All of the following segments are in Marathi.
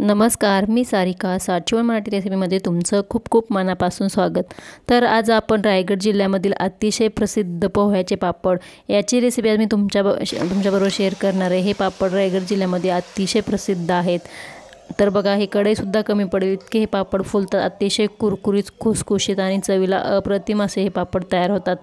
नमस्कार, मी सारिका साठवण मराठी रेसिपीमध्ये तुमचं खूप खूप मनापासून स्वागत। तर आज आपण रायगड जिल्ह्यामधील अतिशय प्रसिद्ध पोह्याचे पापड याची रेसिपी आज मी तुमच्याबरोबर शेअर करणार आहे। हे पापड रायगड जिल्ह्यामध्ये अतिशय प्रसिद्ध आहेत। तर बघा, हे कढईसुद्धा कमी पडेल इतके हे पापड फुलतात। अतिशय कुरकुरीत, खुसखुशीत आणि चवीला अप्रतिम असे हे पापड तयार होतात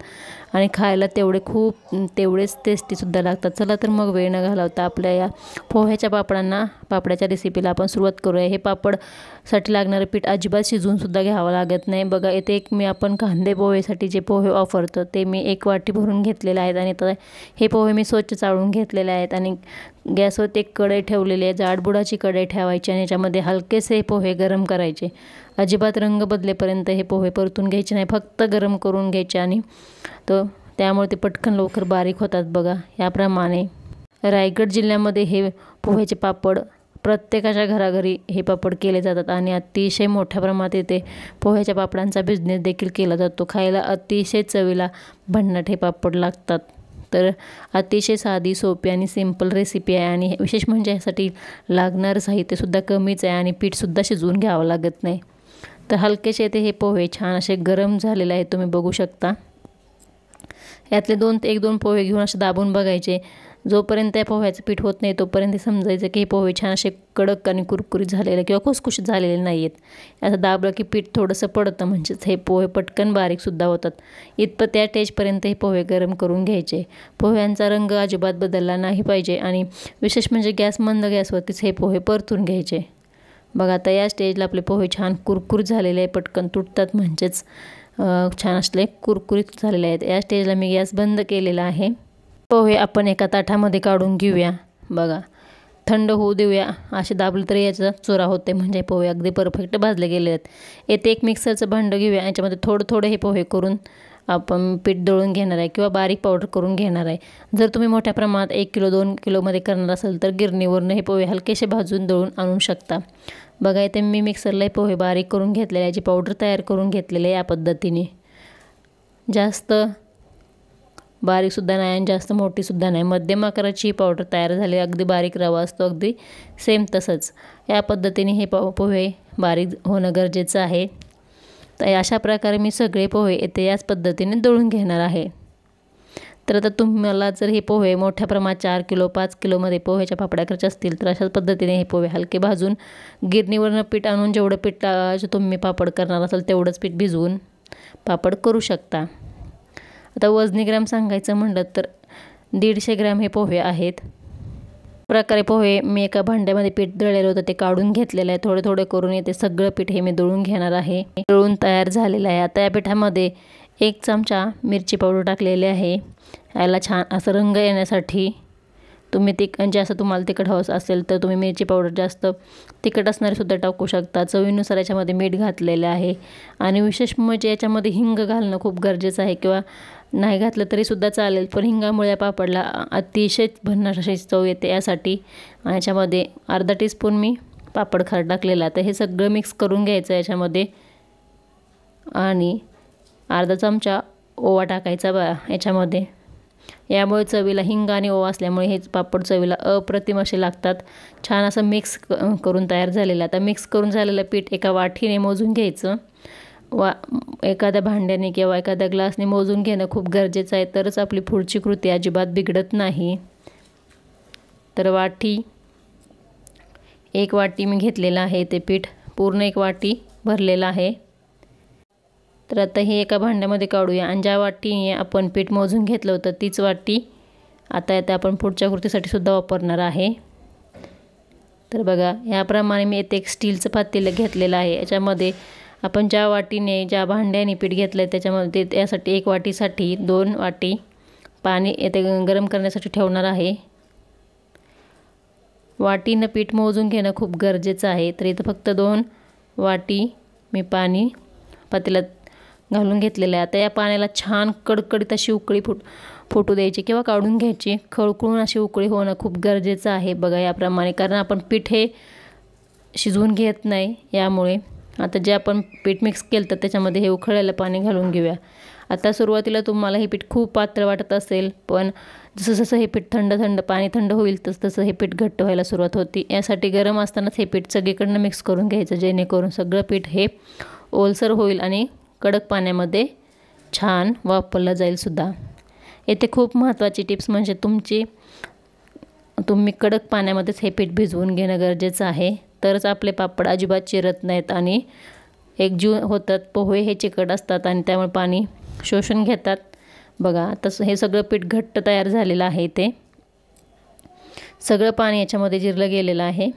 आणि खायला तेवढेच टेस्टीसुद्धा लागतात। चला तर मग वेळ न घालवता आपल्या या पोह्याच्या पापडाच्या रेसिपीला आपण सुरुवात करूया। हे पापडसाठी लागणारे पीठ अजिबात शिजवूनसुद्धा घ्यावं लागत नाही। बघा, इथे आपण कांदे पोहेसाठी जे पोहे वापरतो ते मी 1 वाटी भरून घेतलेले आहेत आणि आता हे पोहे मी स्वच्छ चाळून घेतलेले आहेत आणि गॅसवर एक कढई ठेवलेली आहे। जाडबुडाची कढई ठेवायची आणि याच्यामध्ये हलकेसे हे पोहे गरम करायचे। अजिबात रंग बदलेपर्यंत हे पोहे परतून घ्यायचे नाही, फक्त गरम करून घ्यायचे आणि त्यामुळे ते पटकन लवकर बारीक होतात। बघा, याप्रमाणे रायगड जिल्ह्यामध्ये हे पोह्याचे पापड प्रत्येकाच्या घराघरी हे पापड केले जातात आणि अतिशय मोठ्या प्रमाणात इथे पोह्याच्या पापडांचा बिझनेस देखील केला जातो। खायला अतिशय चवीला भन्नाट हे पापड लागतात। तर अतिशय साधी, सोपी आणि सिंपल रेसिपी आहे आणि विशेष म्हणजे यासाठी लागणारं साहित्यसुद्धा कमीच आहे आणि पीठसुद्धा शिजवून घ्यावं लागत नाही। तर हलकेसे ते हे पोहे छान असे गरम झालेले आहेत, तुम्ही बघू शकता। यातले 1-2 पोहे घेऊन असे दाबून बघायचे। जोपर्यंत त्या पोह्याचं पीठ होत नाही तोपर्यंत समजायचं की हे पोहे छान असे कडक आणि कुरकुरीत झालेले किंवा खुसखुशीत झालेले नाही आहेत। असं दाबलं की पीठ थोडंसं पडतं, म्हणजेच हे पोहे पटकन बारीकसुद्धा होतात। इतपत त्या स्टेजपर्यंत हे पोहे गरम करून घ्यायचे। पोह्यांचा रंग अजिबात बदलला नाही पाहिजे आणि विशेष म्हणजे मंद गॅसवरतीच हे पोहे परतून घ्यायचे। बघा, आता या स्टेजला आपले पोहे छान कुरकुरीत झालेले आहे, पटकन तुटतात, म्हणजेच छान असले कुरकुरीत झालेले आहेत। या स्टेजला मी गॅस बंद केलेला आहे। पोहे आपण एका ताटामध्ये काढून घेऊया। बघा, थंड होऊ देऊया। असे दाबले तरी याचा चुरा होते, म्हणजे पोहे अगदी परफेक्ट भाजले गेले आहेत। येथे एक मिक्सरचं भांडं घेऊया। याच्यामध्ये थोडे हे पोहे करून आपण पीठ दळून घेणार आहे किंवा बारीक पावडर करून घेणार आहे। जर तुम्ही मोठ्या प्रमाणात 1 किलो 2 किलोमध्ये करणार असाल तर गिरणीवरून हे पोहे हलकेसे भाजून दळून आणू शकता। बघा, इथे मी मिक्सरला पोहे बारीक करून घेतलेले, याची पावडर तयार करून घेतलेली आहे। या पद्धतीने जास्त बारीकसुद्धा नाही आणि जास्त मोठीसुद्धा नाही, मध्यम आकाराची पावडर तयार झाली। अगदी बारीक रवा असतो, अगदी सेम तसंच या पद्धतीने हे पोहे बारीक होणं गरजेचं आहे। तर अशा प्रकारे मी सगळे पोहे येथे याच पद्धतीने दळून घेणार आहे। तर आता तुम्हाला जर हे पोहे मोठ्या प्रमाणात 4 किलो 5 किलोमध्ये पोह्याच्या पापड्या करायच्या असतील तर अशाच पद्धतीने हे पोहे हलके भाजून गिरणीवरनं पीठ आणून जेवढं पीठ तुम्ही पापड करणार असाल तेवढंच पीठ भिजवून पापड करू शकता। आता वजनी ग्रॅम सांगायचं म्हटलं तर 150 ग्रॅम हे पोहे आहेत। प्रकारे पोहे मी एका भांड्यामध्ये पीठ दळलेलं होतं ते काढून घेतलेलं आहे। थोडे करून येते सगळं पीठ हे मी दळून घेणार आहे। दळून तयार झालेलं आहे। आता या पिठामध्ये 1 चमचा मिरची पावडर टाकलेली आहे। याला छान असं रंग येण्यासाठी तुम्ही जास्त तुम्हाला तिखट हवं असेल तर तुम्ही मिरची पावडर जास्त तिखट असणारीसुद्धा टाकू शकता। चवीनुसार याच्यामध्ये मीठ घातलेलं आहे आणि विशेष म्हणजे याच्यामध्ये हिंग घालणं खूप गरजेचं आहे, किंवा नाही घातलं तरीसुद्धा चालेल, पण हिंगामुळे या पापडला अतिशय भन्नाट अशी चव येते। यासाठी याच्यामध्ये अर्धा टीस्पून मी पापड खार टाकलेला। तर हे सगळं मिक्स करून घ्यायचं याच्यामध्ये आणि अर्धा चमचा ओवा टाकायचा याच्यामध्ये। यामुळे चवीला हिंग आणि ओवा असल्यामुळे हे पापड चवीला अप्रतिम असे लागतात। छान असं मिक्स करून तयार झालेलं। आता मिक्स करून झालेलं पीठ एका वाटीने मोजून घ्यायचं, एखाद्या भांड्याने किंवा एखाद्या ग्लासने मोजून घेणं खूप गरजेचं आहे, तरच आपली पुढची कृती अजिबात बिघडत नाही। तर 1 वाटी मी घेतलेलं आहे, ते पीठ पूर्ण 1 वाटी भरलेलं आहे। तर आता हे एका भांड्यामध्ये काढूया आणि ज्या वाटीने आपण पीठ मोजून घेतलं होतं तीच वाटी आता आपण पुढच्या कृतीसाठी सुद्धा वापरणार आहे। तर बघा, याप्रमाणे मी येथे एक स्टीलचं पातेलं घेतलेलं आहे। याच्यामध्ये आपण ज्या भांड्याने पीठ घेतलं त्याच्यामध्ये यासाठी 1 वाटीसाठी 2 वाटी पाणी येथे गरम करण्यासाठी ठेवणार आहे। वाटीनं पीठ मोजून घेणं खूप गरजेचं आहे। तर इथं फक्त 2 वाटी मी पाणी पातेल्यात घालून घेतलेलं आहे। आता या पाण्याला छान कडकडीत अशी उकळी फुटू द्यायची किंवा काढून घ्यायची। खळखळून अशी उकळी होणं खूप गरजेचं आहे। बघा, याप्रमाणे, कारण आपण पीठ हे शिजवून घेत नाही। यामुळे आता जे आपण पीठ मिक्स केलं तर त्याच्यामध्ये हे उकळलेलं पाणी घालून घेऊया। आता सुरुवातीला तुम्हाला हे पीठ खूप पातळ वाटत असेल, पण जसं जसं हे पीठ पाणी थंड होईल तसं तसं हे पीठ घट्ट व्हायला सुरुवात होती। यासाठी गरम असतानाच हे पीठ सगळीकडनं मिक्स करून घ्यायचं, जेणेकरून सगळं पीठ हे ओलसर होईल आणि कडक पाण्यामध्ये छान वापरलं जाईल सुद्धा। येथे खूप महत्त्वाची टिप्स म्हणजे तुम्ही कडक पाण्यामध्येच हे पीठ भिजवून घेणं गरजेचं आहे, तरच आपले पापड अजिबात चिरत नाहीत आणि एकजीव होतात। पोहे हे चिकट असतात आणि त्यामुळे पाणी शोषून घेतात। बघा तसं हे सगळं पीठ घट्ट तयार झालेलं आहे, ते सगळं पाणी याच्यामध्ये जिरलं गेलेलं आहे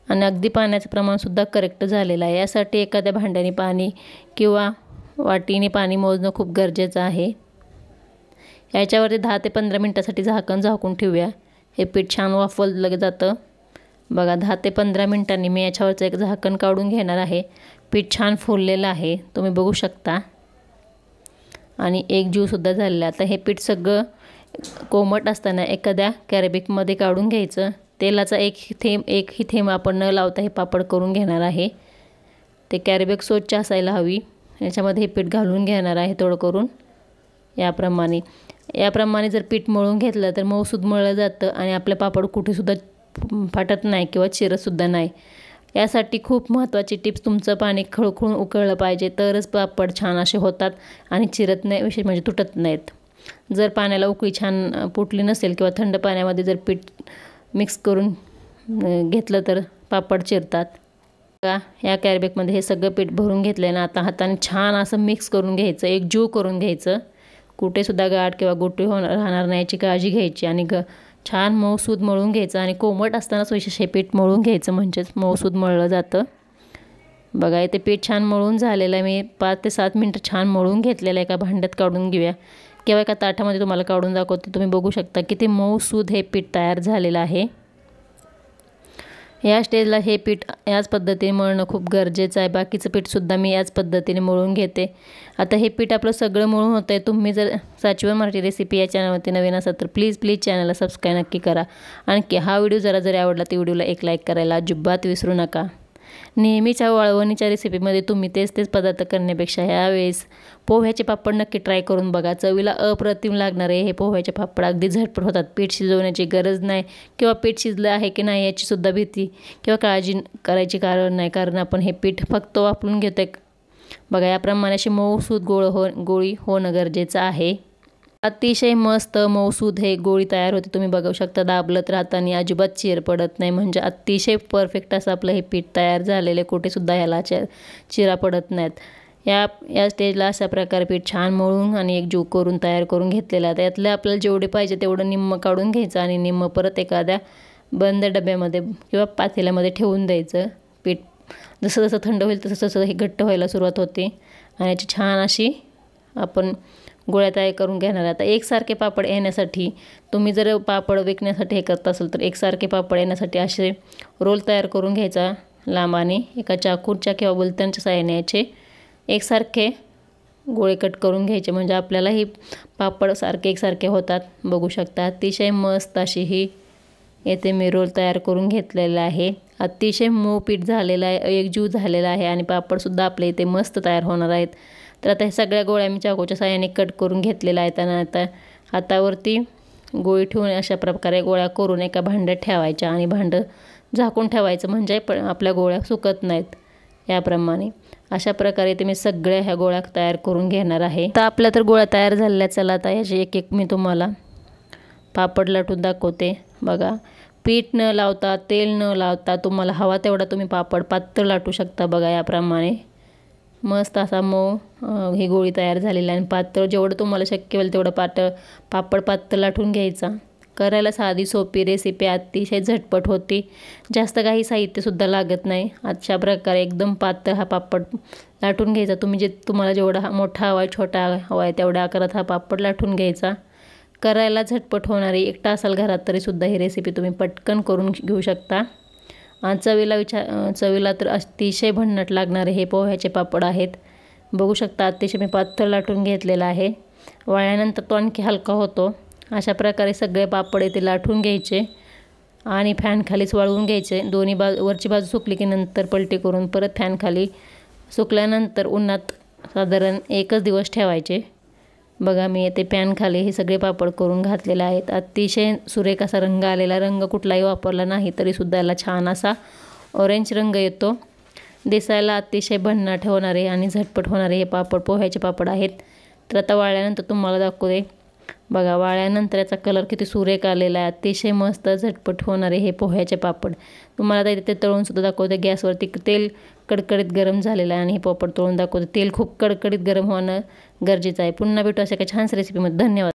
आणि अगदी पाण्याचं प्रमाणसुद्धा करेक्ट झालेलं आहे। यासाठी एखाद्या भांड्याने पाणी किंवा वाटीने पाणी मोजणं खूप गरजेचं आहे। याच्यावरती 10 ते 15 मिनिटासाठी झाकून ठेवूया। हे पीठ छान वाफवलं जातं। बघा 10 ते 15 मिनिटांनी मी याच्यावरचं एक झाकण काढून घेणार आहे। पीठ छान फुललेलं आहे, तुम्ही बघू शकता आणि एक जीवसुद्धा झालेला। आता हे पीठ सगळं कोमट असताना एखाद्या कॅरीबॅगमध्ये काढून घ्यायचं। तेलाचा एकही थेंब आपण न लावता हे पापड करून घेणार आहे। ते कॅरीबॅग स्वच्छ असायला हवी। याच्यामध्ये हे पीठ घालून घेणार आहे थोडं करून याप्रमाणे जर पीठ मळून घेतलं तर मऊसूद मळलं जातं आणि आपले पापड कुठेसुद्धा फाटत नाही किंवा चिरतसुद्धा नाही। यासाठी खूप महत्त्वाची टिप्स, तुमचं पाणी खळखळून उकळलं पाहिजे, तरच पापड छान असे होतात आणि चिरत नाही, विशेष म्हणजे तुटत नाहीत। जर पाण्याला उकळी छान फुटली नसेल किंवा थंड पाण्यामध्ये जर पीठ मिक्स करून घेतलं तर पापड चिरतात। या कॅरीबॅगमध्ये हे सगळं पीठ भरून घेतलं ना, आता हाताने छान असं मिक्स करून घ्यायचं, एकजीव करून घ्यायचं। कुठेसुद्धा गाठ किंवा गोटे राहणार नाही याची काळजी घ्यायची आणि छान मऊसूद मळून घ्यायचं आणि कोमट असतानाच विशेष हे पीठ मळून घ्यायचं, म्हणजेच मऊसूद मळलं जातं। बघा इथे पीठ छान मळून झालेलं आहे। मी 5 ते 7 मिनिटं छान मळून घेतलेलं आहे। एका भांड्यात काढून घेऊया किंवा एका ताटामध्ये तुम्हाला काढून दाखवते। तुम्ही बघू शकता किती मऊसूद हे पीठ तयार झालेलं आहे। या स्टेजला हे पीठ याच पद्धतीने मळणं खूप गरजेचं आहे। बाकीचं पीठसुद्धा मी याच पद्धतीने मळून घेते। आता हे पीठ आपलं सगळं मळून होतं आहे। तुम्ही जर साचीवन मराठी रेसिपी या चॅनलवरती नवीन असाल तर प्लीज चॅनलला सबस्क्राईब नक्की करा। आणखी हा व्हिडिओ जरी आवडला तर व्हिडिओला एक लाईक करायला अजिबात विसरू नका। नेहमीच्या वाळवणीच्या रेसिपीमध्ये तुम्ही तेच पदार्थ करण्यापेक्षा यावेळेस पोह्याचे पापड नक्की ट्राय करून बघा। चवीला अप्रतिम लागणारे हे पोह्याचे पापड अगदी झटपट होतात। पीठ शिजवण्याची गरज नाही किंवा पीठ शिजलं आहे की नाही याची सुद्धा भीती किंवा काळजी करायची कारण नाही, कारण आपण हे पीठ फक्त वापरून घेतो आहे। बघा याप्रमाणे अशी मऊसूद गोळी होणं गरजेचं आहे। अतिशय मस्त मऊसूद हे गोळी तयार होते। तुम्ही बघू शकता दाबलत राहताना अजिबात चीर पडत नाही, म्हणजे अतिशय परफेक्ट असं आपलं हे पीठ तयार झालेले, कुठेसुद्धा ह्याला चिरा पडत नाहीत। या स्टेजला अशा प्रकारे पीठ छान मळून आणि एकजीव करून तयार करून घेतलेलं आहे। त्यातलं आपल्याला जेवढे पाहिजे तेवढं निम्म काढून घ्यायचं आणि निम्म परत एखाद्या बंद डब्यामध्ये किंवा पातेल्यामध्ये ठेवून द्यायचं। पीठ जसं थंड होईल तसं हे घट्ट व्हायला सुरुवात होते आणि याची छान अशी आपण गोळ्या तयार करून घेणार। आता एकसारखे पापड येण्यासाठी तुम्ही जर पापड विकण्यासाठी हे करत असाल तर एकसारखे पापड येण्यासाठी असे रोल तयार करून घ्यायचा लांबाने, एका चाकूच्या किंवा बोलत्यांच्या साहाय्याने याचे एकसारखे गोळे कट करून घ्यायचे, म्हणजे आपल्याला ही पापड एकसारखे होतात। बघू शकता अतिशय मस्त अशी ही येथे मी रोल तयार करून घेतलेला आहे। अतिशय मऊ पीठ झालेलं आहे, एकजीव झालेला आहे आणि पापडसुद्धा आपले इथे मस्त तयार होणार आहेत। तर आता हे सगळ्या गोळ्या मी चाकूच्या साहाय्याने कट करून घेतलेल्या आहेत आणि आता हातावरती गोळी ठेवून अशा प्रकारे गोळ्या करून एका भांड्यात ठेवायच्या आणि भांडं झाकून ठेवायचं, म्हणजे आपल्या गोळ्या सुकत नाहीत। याप्रमाणे अशा प्रकारे मी सगळ्या ह्या गोळ्या तयार करून घेणार आहे। तर आपल्या तर गोळ्या तयार झालेल्या, चला आता याचे एक मी तुम्हाला पापड लाटून दाखवते। बघा पीठ न लावता, तेल न लावता तुम्हाला हवा तेवढा तुम्ही पापड पातळ लाटू शकता। बघा याप्रमाणे मस्त असा मऊ ही गोळी तयार झालेली आहे आणि पातळ जेवढं तुम्हाला शक्य होईल तेवढं पापड पातळ लाटून घ्यायचा। करायला साधी सोपी रेसिपी, अतिशय झटपट होती, जास्त काही साहित्यसुद्धा लागत नाही। अशा प्रकारे एकदम पातळ हा पापड लाटून घ्यायचा। तुम्हाला जेवढा मोठा हवा आहे, छोटा हवा आहे तेवढ्या आकारात हा पापड लाटून घ्यायचा। करायला झटपट होणारी, एकटा असाल घरात तरीसुद्धा ही रेसिपी तुम्ही पटकन करून घेऊ शकता। चवीला तर अतिशय भन्नाट लागणारे हे पोह्याचे पापड आहेत। बघू शकता अतिशय मी पातळ लाटून घेतलेला आहे, वाळल्यानंतर तो आणखी हलका होतो। अशा प्रकारे सगळे पापड इथे लाटून घ्यायचे आणि फॅन खालीच वाळवून घ्यायचे। दोन्ही वरची बाजू सुकली की नंतर पलटी करून परत फॅन खाली सुकल्यानंतर उन्हात साधारण 1 दिवस ठेवायचे। बघा मी येथे पॅन खाली हे सगळे पापड करून घातलेले आहेत। अतिशय सुरेख असा रंग आलेला, रंग कुठलाही वापरला नाही तरीसुद्धा याला छान असा ऑरेंज रंग येतो। दिसायला अतिशय भन्नाट होणारे आणि झटपट होणारे हे पापड पोह्याचे पापड आहेत। तर आता वाळल्यानंतर तुम्हाला दाखवते। बघा वाळल्यानंतर याचा कलर किती सुरेख आलेला आहे। अतिशय मस्त झटपट होणारे हे पोह्याचे पापड तुम्हाला आता इथे तळून सुद्धा दाखवते। गॅसवरती तेल कडकडीत गरम झालेलं आहे आणि हे पापड तळून दाखवते। तेल खूप कडकडीत गरम होणं गरजेचं आहे। पुन्हा भेटू अशा काही छान रेसिपीमध्ये। धन्यवाद।